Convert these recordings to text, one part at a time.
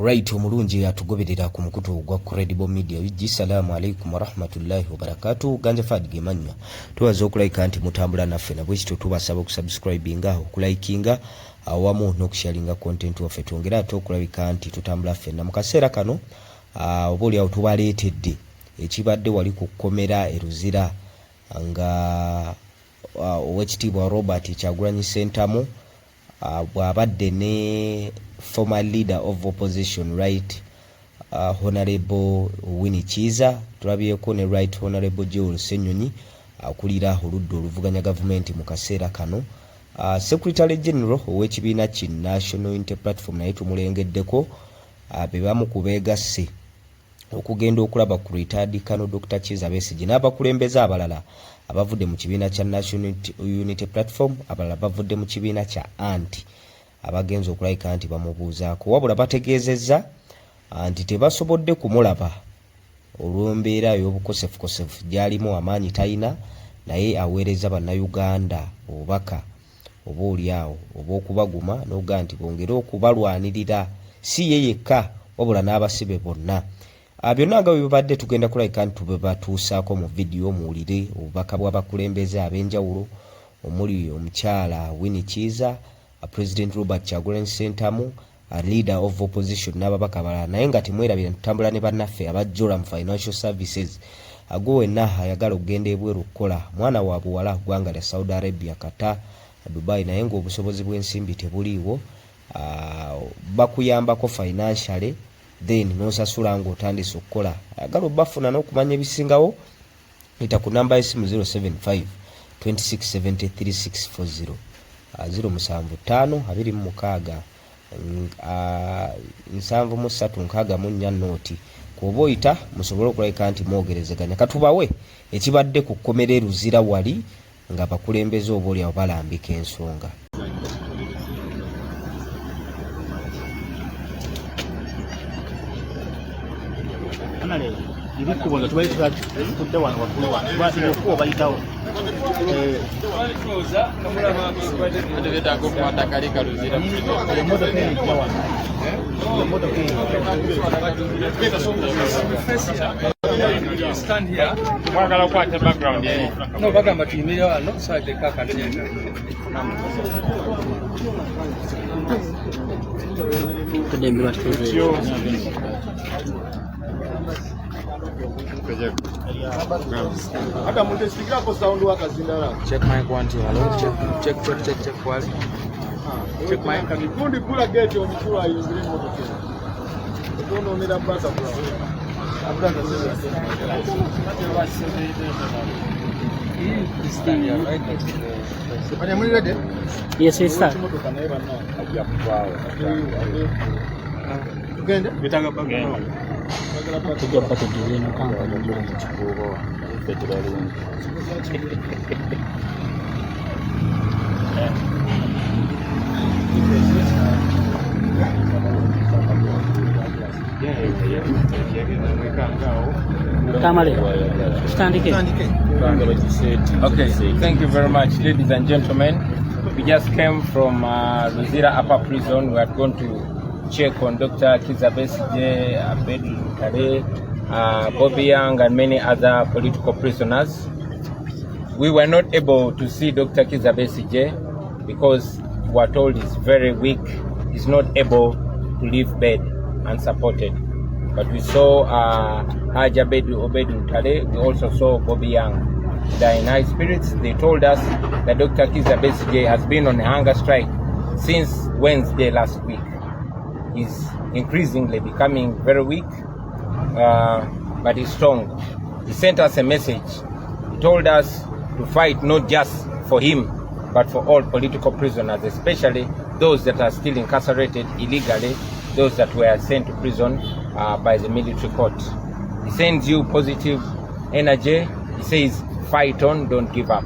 Right, omulungi atugoberera ku mukutu gwa Credible Media. Assalamu alaikum warahmatullahi wabarakatuh. Ganja Fadi Gemanya. Tuwaze okulike anti mutambula naffe na bwekityo tubasaba okusubscribinga, okulikinga awamu n'okusharinga content waffe. Twongera ate okulabika anti tutambula ffenna mu kaseera kano obooli awo tubaleetedde ekibadde wali ku kkomera e Luzira nga Oweekitiibwa Robert Kyagulanyi Ssentamu bw'abadde ne former leader of opposition right Honorable Winne Kiizza, tulabyeko ne right Honorable Joel Ssenyonyi akulira oludda oluvuganya gavumenti mu kaseera kano. Secretary General ow'ekibiina ki National Unity Platform naye tumulengeddeko be bamu ku beegasse okugenda okulaba ku retired Colonel Dr. Kiizza Besigye n'abakulembeze abalala abavudde mu kibiina kya National Unity Platform, abalala bavudde mu kibiina kya anti abagenza okulayika nti bamubuuzaako, wabula bategeezezza nti tebasobodde kumulaba olw'embeera ey'obukosefukosefu gy'alimu, amaanyi talina, naye aweereza bannayuganda obubaka oboolyawo obw'okubaguma n'okugaa nti bongere okubalwanirira si ye yekka wabula n'abasibe bonna. Byonna nga bibadde tugenda kulayika nti tube batuusaako mu vidiyo muwulire obubaka bw'abakulembeze ab'enjawulo omuli omukyala Winne Kiizza, President Robert Kyagulanyi Ssentamu, leader of opposition n'ababaka abalala, naye nga temwerabira ntutambula ne bannaffe abajjola mu financial services. Agwo wenna ayagala okugenda ebweru okukola, mwana wa buwala ggwanga lya Saudi Arabia, Qatar, Dubai, naye ng'obusobozi bw'ensimbi tebuliiwo. Bakuyambako financially then n'osasula ng'otandise okukola. Ayagala obbafuna n'okumanya ebisingawo, yita ku namba y'essimu 075 2670 3640 075 26 nooti kuba oyita musobole okulayika nti mwogerezeganya. Katubawe ekibadde ku kkomera e Luzira wali nga bakulembeze oboolyawo balambika ensonga. Ibikuboza tubayita tudde wano wakulu wano basi okuwa bayitawo Ategeta ko kwata kali Luzira stand here wakala kwata background yeye no bagamba tuyimire wano side kaka ndenya kudembe batyo check my quantity. Hello, check quality. Check my kundi kula gate omukula ayingire mu hotel. Ono nira mbasa kula. Abdanga sasa. stand here right next to Sepanya muri ready? yes yes sir Tugende? bitanga bagenda tujja batugire no kanga njira mu kibugo Okay, thank you very much, ladies and gentlemen. We just came from Luzira Upper Prison. We are going to check on Dr. Kiizza Besigye, Bobby Young, and many other political prisoners. We were not able to see Dr. Kiizza Besigye because we were told he's very weak. He's not able to leave bed unsupported. But we saw Obed. We also saw Bobby Young. They are in high spirits. They told us that Dr. Kiizza Besigye has been on a hunger strike since Wednesday last week. He's increasingly becoming very weak, but he's strong. He sent us a message. He told us to fight not just for him, but for all political prisoners, especially those that are still incarcerated illegally, those that were sent to prison by the military court. He sends you positive energy. He says, fight on, don't give up.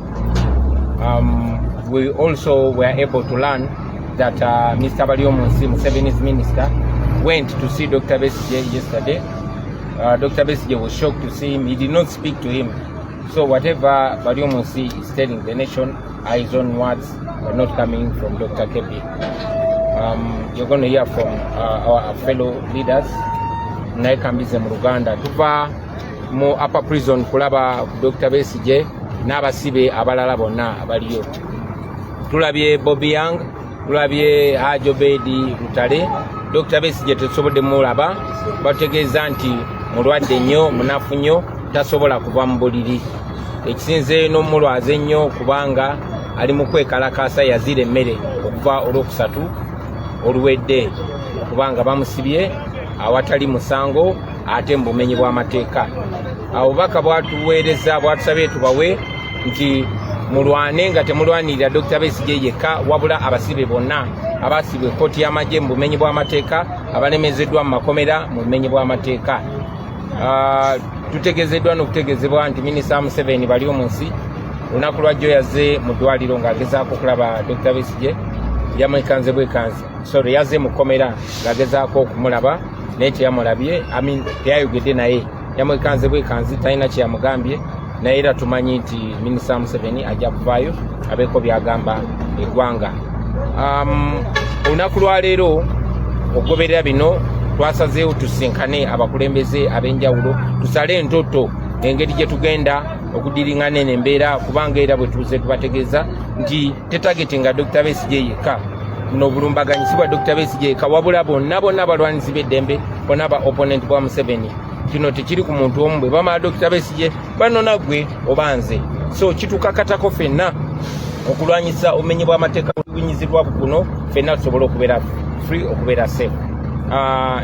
We also were able to learn that Mr. Baryomunsi, Museveni's minister, went to see Dr. Besigye yesterday. Dr. Besigye was shocked to see him. He did not speak to him. So whatever Baryomunsi is telling the nation are his own words, but not coming from Dr. Kebi. you're going to hear from our fellow leaders. Naye kambize mu Luganda tuva mu upper prison kulaba Dr. Besigye n'abasibe abalala bonna abaliyo. Tulabye Bobby Young, tulabye Hajo Bedi Rutale. Dr. Besigye tetusobodde mulaba, bategeeza nti mulwadde nnyo, munafu nnyo, tasobola kuva mu buliri. Ekisinze n'omulwaze nnyo kubanga ali mu kwekalakaasa yazira emmere okuva olwokusatu oluwedde kubanga bamusibye awatali musango ate mu bumenyi bw'amateeka. Obubaka bwatuweereza bwatusabye tubawe nti mulwane nga temulwanirira Dr. Besigye yekka wabula abasibe bonna abasibwe kkooti y'amagye mu bumenyi bw'amateeka abalemezeddwa mu makomera mu bumenyi bw'amateeka. Tutegezeddwa n'okutegeezebwa nti Minisita Museveni bali mu nsi olunaku lwajjo yazze mu ddwaliro ng'agezaako okulaba Dr. Besigye yamwekanze bwekanzi yazze mu kkomera ng'agezaako okumulaba naye teyamulabye teyayogedde naye yamwekanze bwekanzi talina kye yamugambye naye era tumanyi nti Minisita Museveni ajja kuvaayo abeeko byagamba eggwanga. Olunaku lwaleero okugoberera bino twasazeewo tusinkane abakulembeze ab'enjawulo tusale entoto engeri gye tugenda okudiringana n'embeera kubanga era bwe tuze tubategeeza nti tetagetinga Dr. Besigye yekka n'obulumbaganyisibwa Dr. Besigye yekka wabula bonna abalwanisi b'eddembe bonna ba opponent bwa Museveni. Kino tekiri ku muntu omu bwe bamala Dr. Besigye banona gwe obanze. So kitukakatako ffenna okulwanyisa obumenyi bw'amateeka bunyizibwa bukuno ffenna tusobole okubeera free okubeera safe.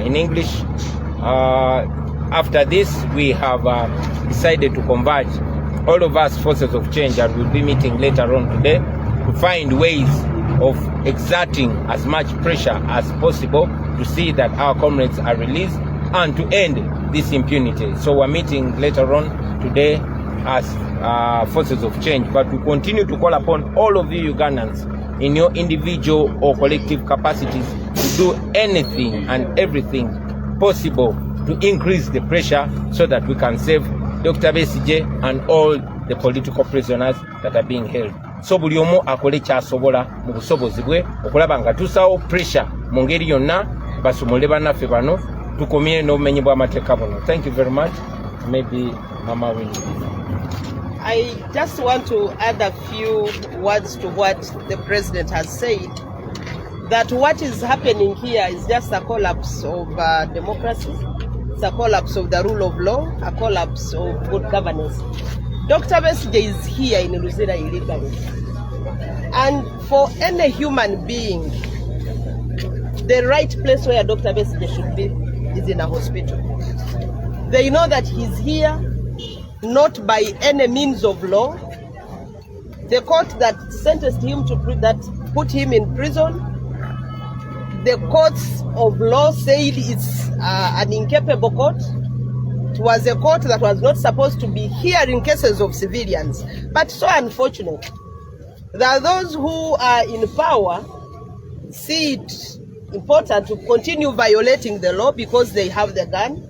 In English, after this we have decided to converge all of us forces of change, and we'll be meeting later on today to find ways of exerting as much pressure as possible to see that our comrades are released and to end this impunity. So we're meeting later on today as forces of change, but we continue to call upon all of you Ugandans in your individual or collective capacities to do anything and everything possible to increase the pressure so that we can save Dr. Besigye and all the political prisoners that are being held. So buli omu akole kyasobola mu busobozi bwe okulaba nga tusawo pressure mu ngeri yonna basumule bannaffe bano tukomye n'obumenyi bw'amateeka buno. Thank you very much. Maybe Mama Winne. I just want to add a few words to what the president has said, that what is happening here is just a collapse of democracy, it's a collapse of the rule of law, a collapse of good governance. Dr. Besigye is here in Luzira illegally. And for any human being, the right place where Dr. Besigye should be is in a hospital. They know that he's here not by any means of law. The court that sentenced him to that put him in prison, the courts of law said it's an incapable court. It was a court that was not supposed to be hearing cases of civilians. But so unfortunate that those who are in power see it important to continue violating the law because they have the gun.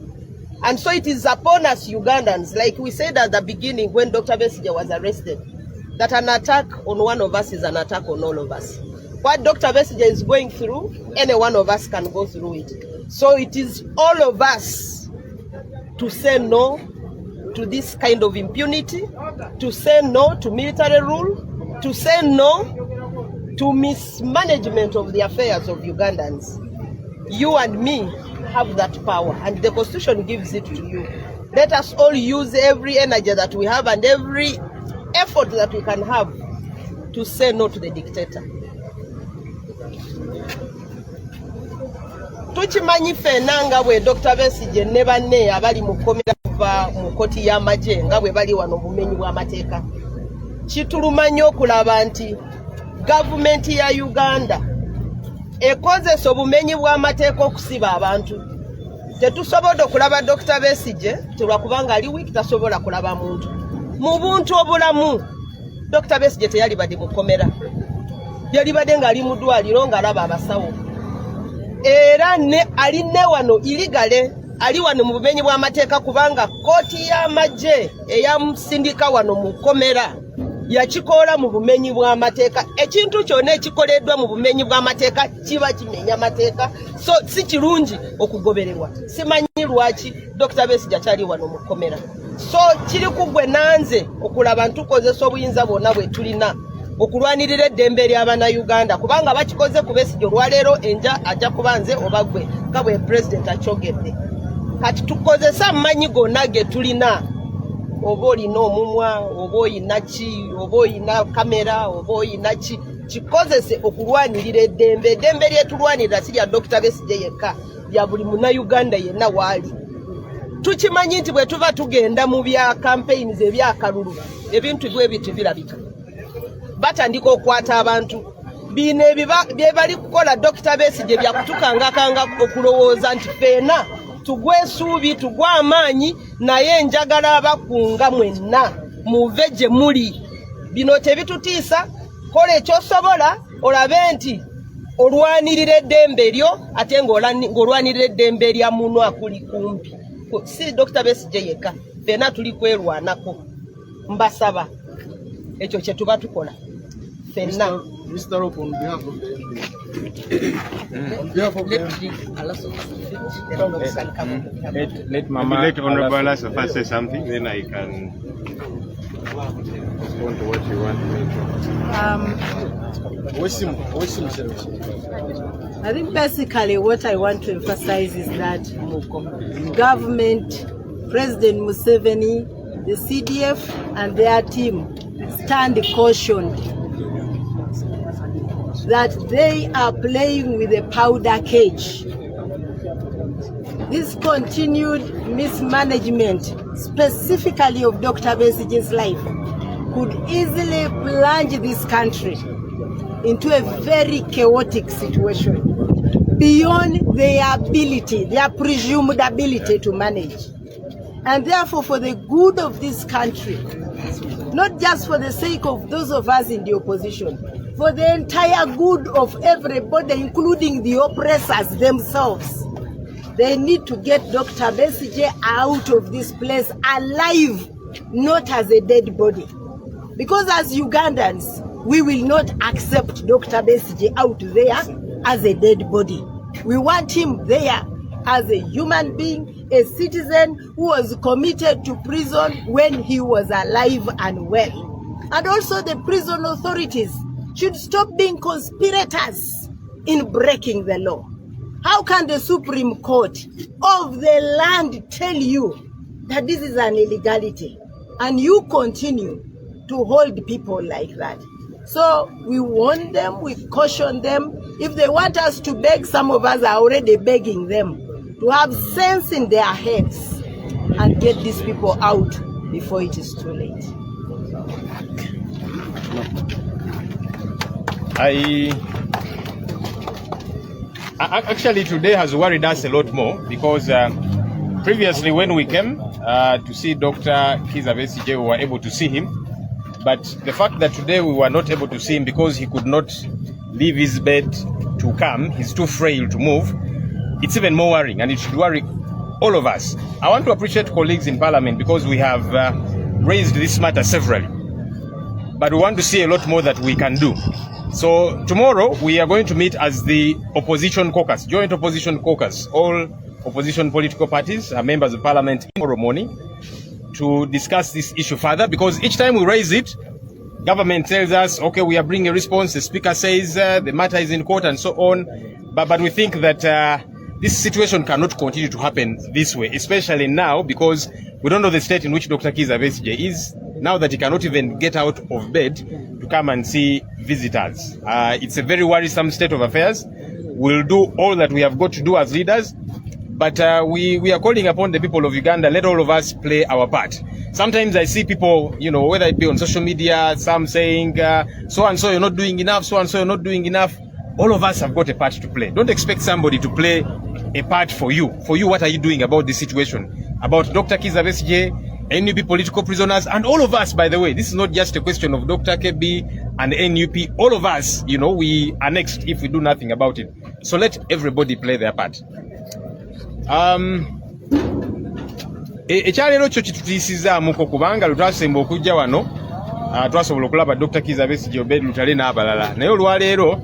And so it is upon us Ugandans, like we said at the beginning when Dr. Besigye was arrested, that an attack on one of us is an attack on all of us. What Dr. Besigye is going through, any one of us can go through it. So it is all of us to say no to this kind of impunity, to say no to military rule, to say no to mismanagement of the affairs of Ugandans. You and me have that power, and the Constitution gives it to you. Let us all use every energy that we have and every effort that we can have to say no to the dictator. Tukimanyi ffenna nga bwe Dr. Besigye ne banne abali mu kkomera kuva mu kkooti y'amagye nga bwe bali wano bumenyi bw'amateeka. Kitulumanya okulaba nti gavumenti ya Uganda ekozesa obumenyi bw'amateeka okusiba abantu. Tetusobodde okulaba Dr. Besigye tulwakubanga ali wiiki tasobola kulaba muntu. Mu buntu obulamu Dr. Besigye teyali badde mu kkomera. Yali badde ng'ali mu ddwaliro ng'alaba abasawo. Era ne ali ne wano iligale ali wano mu bumenyi bw'amateeka kubanga kkooti y'amagye eyamusindika wano mu kkomera yakikola mu bumenyi bw'amateeka. Ekintu kyonna ekikoleddwa mu bumenyi bw'amateeka kiba kimenya amateeka, so si kirungi okugobererwa. Simanyi lwaki Dr. Besigye akyali wano mu kkomera. So kiri ku gwe nanze okulaba ntukozesa obuyinza bwonna bwe tulina okulwanirira eddembe ly'Abannayuganda, kubanga bakikoze ku Besigye olwaleero enja ajja kuba nze oba gwe nga bwe President akyogedde. Kati tukozesa amanyi gonna ge tulina, oba olina omumwa, oba olina ki, oba olina kamera, oba olina ki, kikozese okulwanirira eddembe. Eddembe lyetulwanirira si lya Dr. Besigye yekka, lya buli Munnayuganda yenna waali. Tukimanyi nti bwe tuba tugenda mu bya campaigns ebyakalulu ebintu bwe biti birabika, batandika okwata abantu bino bye bali kukola Dr. Besigye bya kutukangakanga okulowooza nti fena tugwe essuubi tugwe amaanyi, naye njagala abakunga mwenna muve gye muli. Bino tebitutiisa, kola ekyosobola olabe nti olwanirira eddembe lyo ate ng'olwanirira eddembe lya munno akuli kumpi. Si Dr. Besigye yekka, fena tuli kwerwanako. Mbasaba ekyo kye tuba tukola fenna. Mr. Rope, on behalf of the let Mama let Honorable Alaso first say something, then I can respond to what you want me to. I think basically what I want to emphasize is that government, President Museveni, the CDF and their team stand cautioned that they are playing with a powder cage. This continued mismanagement, specifically of Dr. Besigye's life, could easily plunge this country into a very chaotic situation beyond their ability, their presumed ability to manage. And therefore, for the good of this country, not just for the sake of those of us in the opposition, for the entire good of everybody, including the oppressors themselves, they need to get Dr. Besigye out of this place alive, not as a dead body. Because as Ugandans, we will not accept Dr. Besigye out there as a dead body. We want him there as a human being, a citizen who was committed to prison when he was alive and well. And also the prison authorities should stop being conspirators in breaking the law. How can the Supreme Court of the land tell you that this is an illegality and you continue to hold people like that? So we warn them, we caution them. If they want us to beg, some of us are already begging them to have sense in their heads and get these people out before it is too late. Actually, today has worried us a lot more because previously when we came to see Dr. Kiizza Besigye, we were able to see him. But the fact that today we were not able to see him because he could not leave his bed to come, he's too frail to move, it's even more worrying, and it should worry all of us. I want to appreciate colleagues in Parliament because we have raised this matter severally. But we want to see a lot more that we can do. So tomorrow we are going to meet as the opposition caucus, joint opposition caucus. All opposition political parties are members of Parliament tomorrow morning to discuss this issue further, because each time we raise it, government tells us, okay, we are bringing a response, the speaker says the matter is in court and so on. But we think that this situation cannot continue to happen this way, especially now because we don't know the state in which Dr. Kiizza Besigye is, now that he cannot even get out of bed to come and see visitors. It's a very worrisome state of affairs. We'll do all that we have got to do as leaders, but we are calling upon the people of Uganda, let all of us play our part. Sometimes I see people, you know, whether it be on social media, some saying, so and so you're not doing enough, so and so you're not doing enough. All of us have got a part to play. Don't expect somebody to play a part for you. For you, what are you doing about this situation? About Dr. Kiizza Besigye, NUP political prisoners, and all of us, by the way. This is not just a question of Dr. KB and NUP. All of us, you know, we are next if we do nothing about it. So let everybody play their part. Ekyaleero kyo kitutiisizaamuko kubanga lwe twasemba okujja wano twasobola okulaba Dr. Kiizza Besigye Obed Lutale n'abalala naye olwaleero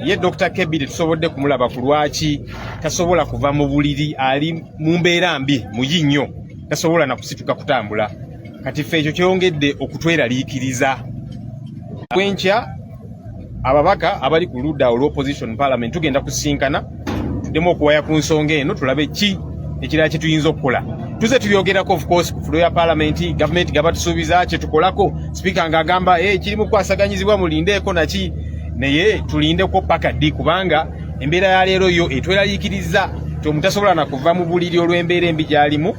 ye Dr. Kebbi tetusobodde kumulaba ku lwaki tasobola kuva mu buliri ali mu mbeera mbi muyinnyo tasobola na kusituka kutambula kati ffe ekyo kyongedde okutweraliikiriza kwenkya ababaka abali ku ludda olw'opposition parliament tugenda kusinkana tuddemu okuwaya ku nsonga eno tulabe ki ekirala kye tuyinza okukola tuze tubyogerako of course ku fulo ya parliament government gaba tusuubiza kye tukolako speaker ng'agamba kiri mu kwasaganyizibwa mulindeeko naki naye tulindeko paka ddi kubanga embeera ya leero yo etweraliikiriza ti omuntu tasobola na kuva mu buliri olw'embeera embi gy'alimu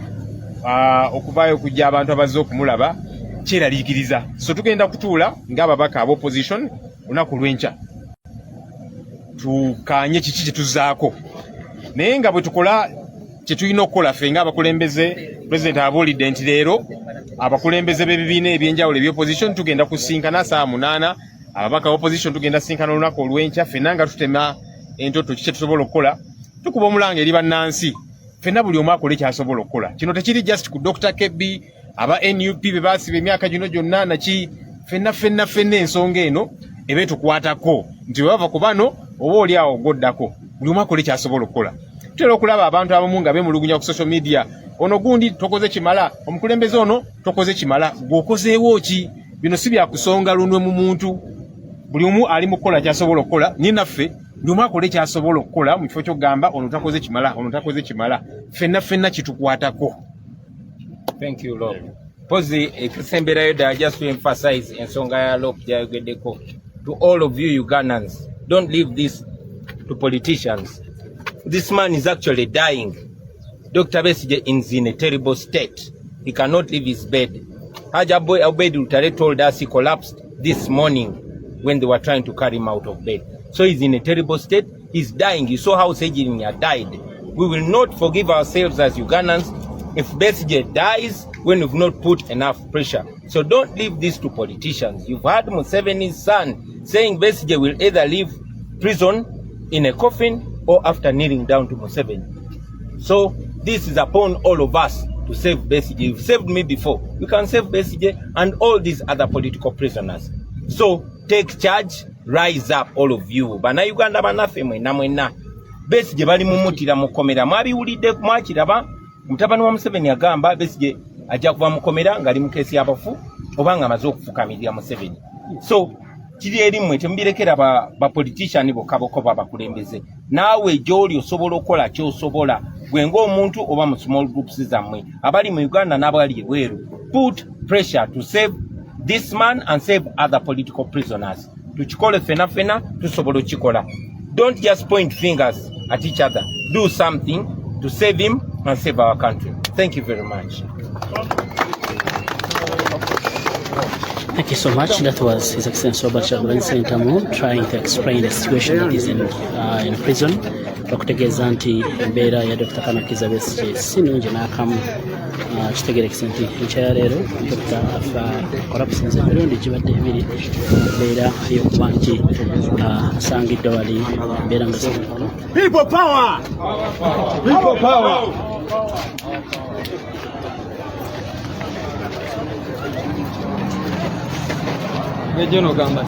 okuvaayo okujja abantu abazze okumulaba kyeraliikiriza so tugenda kutuula ng'ababaka ab'opposition lunaku lw'enkya tukaanye kiki kye tuzzaako naye nga bwe tukola kye tulina okukola ffe ng'abakulembeze pulezidenti abuulidde nti leero abakulembeze b'ebibiina ebyenjawulo eby'opposition tugenda kusinkana saa 8 ababaka opposition tugenda sinkana olunaku olw'enkya ffenna nga tutema entoto kiki tusobola okukola tukuba omulanga eri bannansi ffenna buli omu akole kyasobola okukola kino tekiri just ku Dr. Kebbi aba NUP be baasiba emyaka gino gyonna naki ffenna ensonga eno ebeetukwatako nti bwe bava ku bano oba oli awo ogoddako buli omu akole kyasobola okukola tutera okulaba abantu abamu nga beemulugunya ku social media ono gundi tokoze kimala omukulembeze ono tokoze kimala gweokozeewo ki bino si byakusonga lunwe mu muntu buli omu ali mu kukola kyasobola okukola naye naffe buli omu akole kyasobola okukola mu kifo ky'okugamba ono takoze kimala ffenna kitukwatako. Thank you, Lord. Pozi ekusemberayo ddala just to emphasize ensonga ya Lord gyayogeddeko to all of you Ugandans, don't leave this to politicians. This man is actually dying. Dr. Besigye is in a terrible state. He cannot leave his bed. Hajaboy Obed Lutale told us he collapsed this morning when they were trying to carry him out of bed. So he's in a terrible state. He's dying. You saw how Sejinya died. We will not forgive ourselves as Ugandans if Besigye dies when we've not put enough pressure. So don't leave this to politicians. You've heard Museveni's son saying Besigye will either leave prison in a coffin or after kneeling down to Museveni. So this is upon all of us to save Besigye. You've saved me before. We can save Besigye and all these other political prisoners. So take charge, rise up all of you. Bana Uganda banafe mwena. Besigye bali mumutira mukomera. Mwabiwulidde mwakiraba mutabani wa Museveni agamba Besigye ajja kuva mukomera ngali mu kesi y'abafu obanga amaze okufukamirira Museveni. So kiri erimwe temubirekera ba politician bokaboko babakulembeze. Naawe gy'oli osobola okukola ky'osobola gwe ng'omuntu oba mu small groups zammwe abali mu Uganda n'abali ebweru. Put pressure to save this man and save other political prisoners. Tukikole fena tusobola okikola. Don't just point fingers at each other. Do something to save him and save our country. Thank you very much. Thank you so much. That was His Excellency Robert Chagulanyi Ssentamu trying to explain the situation that is in prison. Okutegeeza nti embeera ya Dr. Kiizza Besigye si nnungi n'akamu. Kitegeerekese nti enkya leero Dr. afa collapsinze emirundi gibadde ebiri embeera y'okuba nti asangiddwa wali embeera nga People power! People power! Regional Gamba.